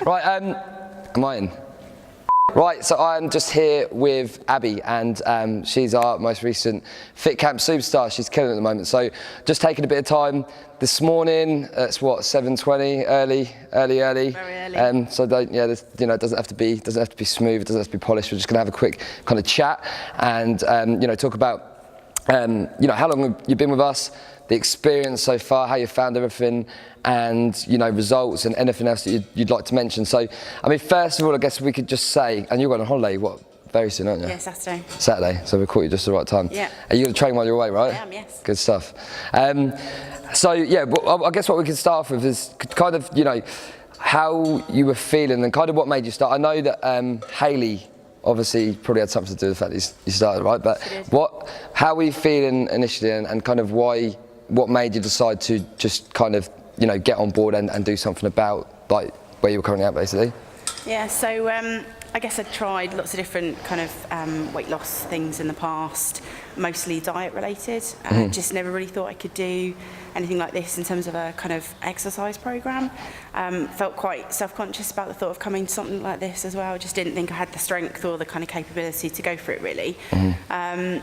Right, am I in? Right, so I'm just here with Abbie, and she's our most recent Fit Camp superstar. She's killing it at the moment. So just taking a bit of time this morning. It's what, 7:20, early. Very early. So don't, yeah, this, you know, it doesn't have to be smooth. It doesn't have to be polished. We're just gonna have a quick kind of chat and you know, talk about you know, how long you've been with us, the experience so far, how you found everything, and you know, results and anything else that you'd like to mention. So, I mean, first of all, I guess we could just say, and you're going on holiday, what, very soon, aren't you? Yeah, Saturday. Saturday, so we caught you just at the right time. Yeah. Are you going to train while you're away, right? I am, yes. Good stuff. So yeah, well, I guess what we can start off with is kind of, you know, how you were feeling and kind of what made you start. I know that Hayley obviously probably had something to do with the fact that you started, right? But how were you feeling initially, and kind of what made you decide to just kind of, you know, get on board and do something about like where you were currently at, basically? Yeah, so I guess I'd tried lots of different kind of weight loss things in the past, mostly diet related. Just never really thought I could do anything like this in terms of a kind of exercise program. Felt quite self-conscious about the thought of coming to something like this as well. Just didn't think I had the strength or the kind of capability to go for it, really. And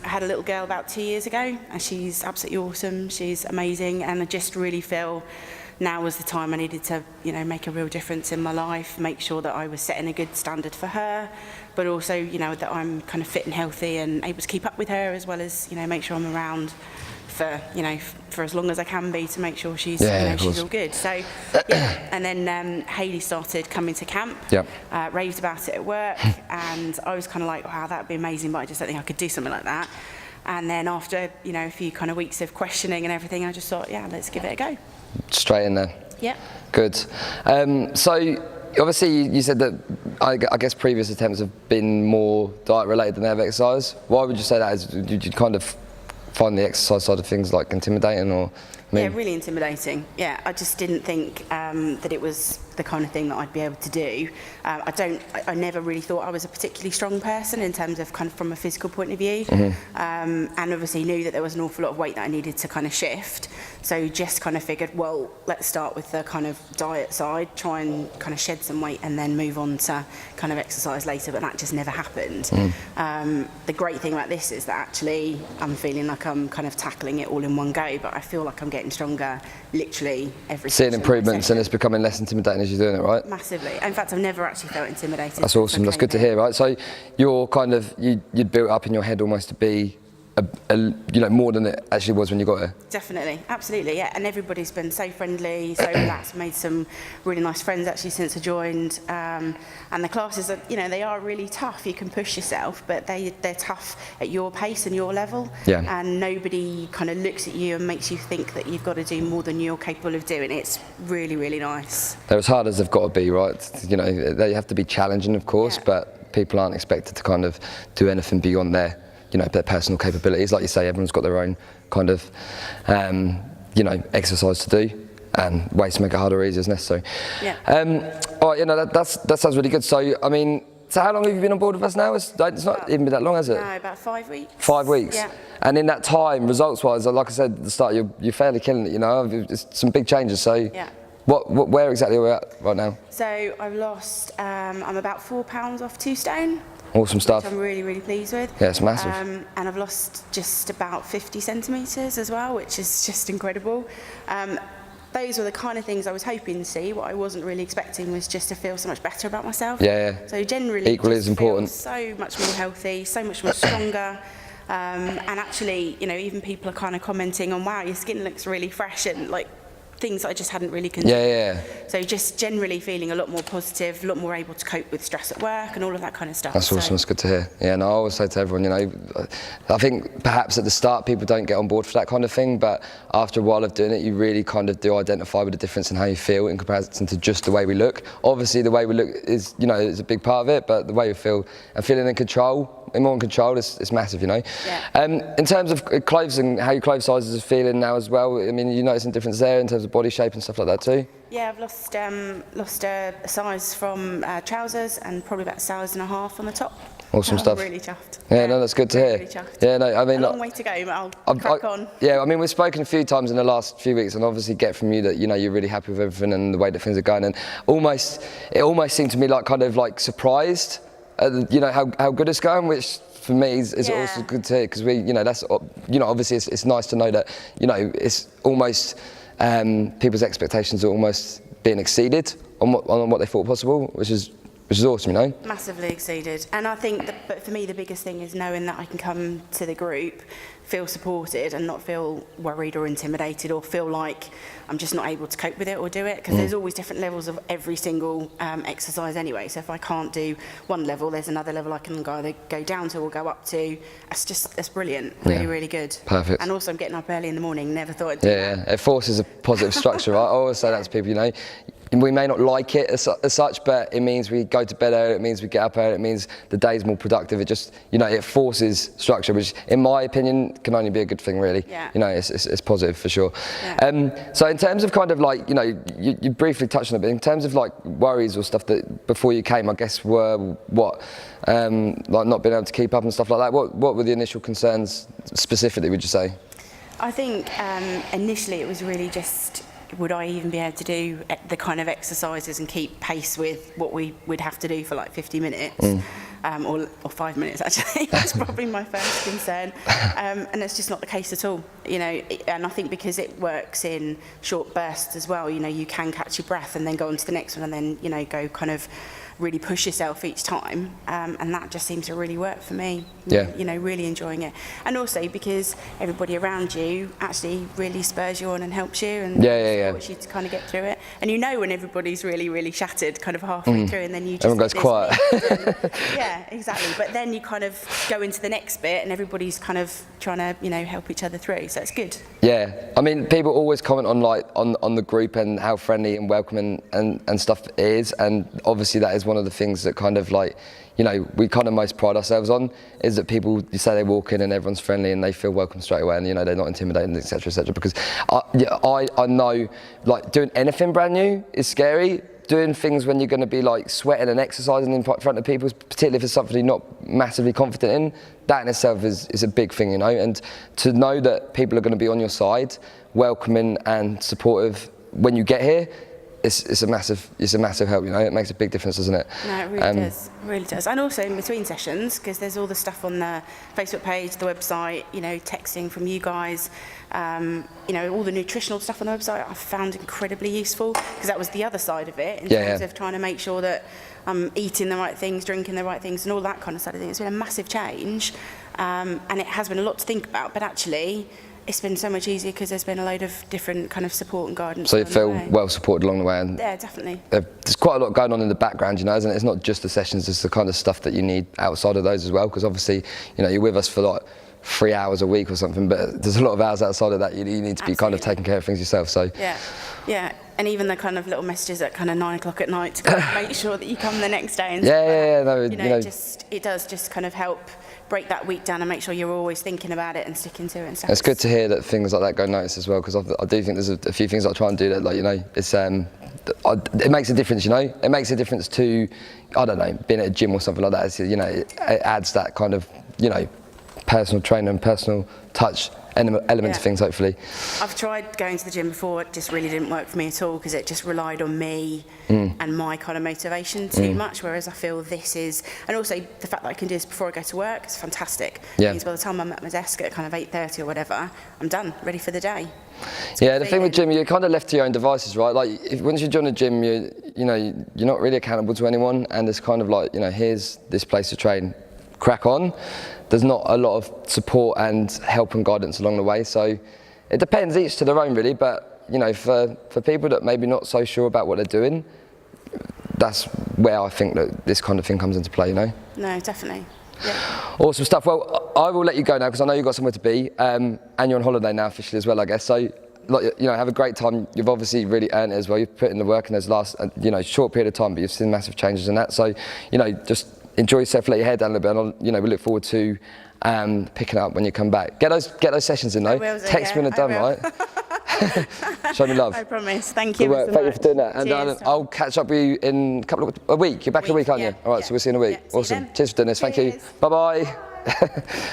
I had a little girl about 2 years ago, and she's absolutely awesome. She's amazing, and I just really feel now was the time I needed to, you know, make a real difference in my life, make sure that I was setting a good standard for her, but also, you know, that I'm kind of fit and healthy and able to keep up with her, as well as, you know, make sure I'm around for, you know, for as long as I can be, to make sure she's, yeah, you know, she's all good. So, yeah. And then Hayley started coming to camp, raved about it at work, and I was kind of like, wow, that would be amazing, but I just don't think I could do something like that. And then after, you know, a few kind of weeks of questioning and everything, I just thought, yeah, let's give it a go. Straight in there. Yeah. Good. So obviously you said that I guess previous attempts have been more diet related than they have exercise. Why would you say that? Did you kind of find the exercise side of things like intimidating, or? Yeah, really intimidating. Yeah, I just didn't think that it was the kind of thing that I'd be able to do. I never really thought I was a particularly strong person in terms of kind of from a physical point of view, and obviously knew that there was an awful lot of weight that I needed to kind of shift. So just kind of figured, well, let's start with the kind of diet side, try and kind of shed some weight, and then move on to kind of exercise later. But that just never happened. The great thing about this is that actually I'm feeling like I'm kind of tackling it all in one go, but I feel like I'm getting stronger literally every seeing improvements, and it's becoming less intimidating as you're doing it, right? Massively. In fact, I've never actually felt intimidated. That's awesome. That's good to hear, right? So you're kind of you'd built up in your head almost to be you know, more than it actually was when you got here. Definitely, absolutely, yeah. And everybody's been so friendly, so relaxed. Made some really nice friends actually since I joined. And the classes are, you know, they are really tough. You can push yourself, but they're tough at your pace and your level. Yeah. And nobody kind of looks at you and makes you think that you've got to do more than you're capable of doing. It's really, really nice. They're as hard as they've got to be, right? You know, they have to be challenging, of course, but people aren't expected to kind of do anything beyond their, you know, their personal capabilities. Like you say, everyone's got their own kind of, you know, exercise to do and ways to make it harder or easier as necessary. Yeah. All right, you know, that sounds really good. So, I mean, so how long have you been on board with us now? It's not even been that long, has it? No, about 5 weeks. 5 weeks? Yeah. And in that time, results-wise, like I said at the start, you're fairly killing it, you know, it's some big changes. So, yeah. Where exactly are we at right now? So I've lost, I'm about 4 pounds off 2 stone. Awesome stuff. Which I'm really, really pleased with. Yeah, it's massive. And I've lost just about 50 centimetres as well, which is just incredible. Those were the kind of things I was hoping to see. What I wasn't really expecting was just to feel so much better about myself. Yeah. So generally, equally as important. So much more healthy, so much more stronger. And actually, you know, even people are kind of commenting on, wow, your skin looks really fresh, and like things I just hadn't really considered. Yeah. So just generally feeling a lot more positive, a lot more able to cope with stress at work and all of that kind of stuff. That's awesome. That's good to hear. Yeah, and I always say to everyone, you know, I think perhaps at the start people don't get on board for that kind of thing, but after a while of doing it, you really kind of do identify with the difference in how you feel in comparison to just the way we look. Obviously, the way we look is, you know, is a big part of it, but the way we feel and feeling in control, more in control, it's massive, you know. Yeah. In terms of clothes and how your clothes sizes are feeling now as well, I mean, you noticing difference there in terms of body shape and stuff like that too? Yeah, I've lost a size from trousers and probably about a size and a half on the top. Awesome stuff. I'm really chuffed. Yeah, no, that's good to hear. Really chuffed. Yeah, no, I mean, a long way to go, but I'll crack on. Yeah, I mean, we've spoken a few times in the last few weeks, and obviously get from you that you're really happy with everything and the way that things are going, and it almost seemed to me like kind of like surprised, at, how good it's going, which for me is also good to hear, because that's obviously it's nice to know that it's almost people's expectations are almost being exceeded on what they thought possible, which is awesome, Massively exceeded. And I think but for me, the biggest thing is knowing that I can come to the group, feel supported and not feel worried or intimidated or feel like I'm just not able to cope with it or do it, because there's always different levels of every single exercise anyway. So if I can't do one level, there's another level I can either go down to or go up to. That's brilliant. Really, really good. Perfect. And also I'm getting up early in the morning. Never thought I'd do that. Yeah, it forces a positive structure, right? I always say that to people, we may not like it as such, but it means we go to bed early, it means we get up early, it means the day's more productive. It just, it forces structure, which in my opinion can only be a good thing, really. Yeah. It's positive for sure. Yeah. So in terms of kind of like, you briefly touched on it, but in terms of like worries or stuff that before you came, I guess were what? Like not being able to keep up and stuff like that. What were the initial concerns specifically, would you say? I think initially it was really just, would I even be able to do the kind of exercises and keep pace with what we would have to do for like 50 minutes or 5 minutes actually. That's probably my first concern, and that's just not the case at all, and I think because it works in short bursts as well, you can catch your breath and then go on to the next one and then go kind of really push yourself each time, and that just seems to really work for me. Really enjoying it, and also because everybody around you actually really spurs you on and helps you and supports you to kind of get through it. And when everybody's really, really shattered kind of halfway through, and then you just everyone goes quiet. Yeah, exactly. But then you kind of go into the next bit and everybody's kind of trying to help each other through, so it's good. Yeah, I mean, people always comment on the group and how friendly and welcoming and stuff it is, and obviously that is one of the things that kind of like, we kind of most pride ourselves on, is that people, you say they walk in and everyone's friendly and they feel welcome straight away, and they're not intimidated, etc., etc. Because I know, like, doing anything brand new is scary. Doing things when you're going to be like sweating and exercising in front of people, particularly if it's something you're not massively confident in, that in itself is a big thing, and to know that people are going to be on your side, welcoming and supportive when you get here, it's a massive help. It makes a big difference, doesn't it? No, it really does, and also in between sessions, because there's all the stuff on the Facebook page, the website, texting from you guys, all the nutritional stuff on the website I found incredibly useful, because that was the other side of it in terms of trying to make sure that I'm eating the right things, drinking the right things, and all that kind of side of things. It's been a massive change, and it has been a lot to think about, but actually it's been so much easier because there's been a load of different kind of support and guidance. So you feel well supported along the way, and yeah, definitely. There's quite a lot going on in the background, isn't it? It's not just the sessions; it's the kind of stuff that you need outside of those as well. Because obviously, you're with us for like 3 hours a week or something, but there's a lot of hours outside of that you need to be kind of taking care of things yourself. So yeah, and even the kind of little messages at kind of 9 o'clock at night to kind of make sure that you come the next day. And it does just kind of help break that week down and make sure you're always thinking about it and sticking to it and stuff. It's good to hear that things like that go noticed as well, because I do think there's a few things I try and do that, like, it's it makes a difference. It makes a difference to, I don't know, being at a gym or something like that. It adds that kind of personal trainer and personal touch element to things, hopefully. I've tried going to the gym before. It just really didn't work for me at all, because it just relied on me and my kind of motivation too much, whereas I feel this is, and also the fact that I can do this before I go to work is fantastic. It means by the time I'm at my desk at kind of 8:30 or whatever, I'm done, ready for the day. The thing with gym, you're kind of left to your own devices, right? Like, once you join a gym, you're not really accountable to anyone, and it's kind of like, here's this place to train, crack on. There's not a lot of support and help and guidance along the way, so it depends, each to their own really, but for people that maybe not so sure about what they're doing, that's where I think that this kind of thing comes into play, No, definitely. Yeah. Awesome stuff. Well, I will let you go now, because I know you've got somewhere to be, and you're on holiday now officially as well, I guess, so have a great time. You've obviously really earned it as well. You've put in the work in those last short period of time, but you've seen massive changes in that, so just enjoy yourself, let your hair down a little bit, and we look forward to picking up when you come back. Get those sessions in though. Text me when they're done, right? Show me love. I promise. Thank you. Good work. so Thank you for much. doing that. And Cheers, Tom. I'll catch up with you in a week. You're back in a week, aren't you? Yeah, All right, yeah. so we'll see you in a week. Yeah, see you Awesome. then. Cheers for doing this. Thank you. Cheers. Bye-bye.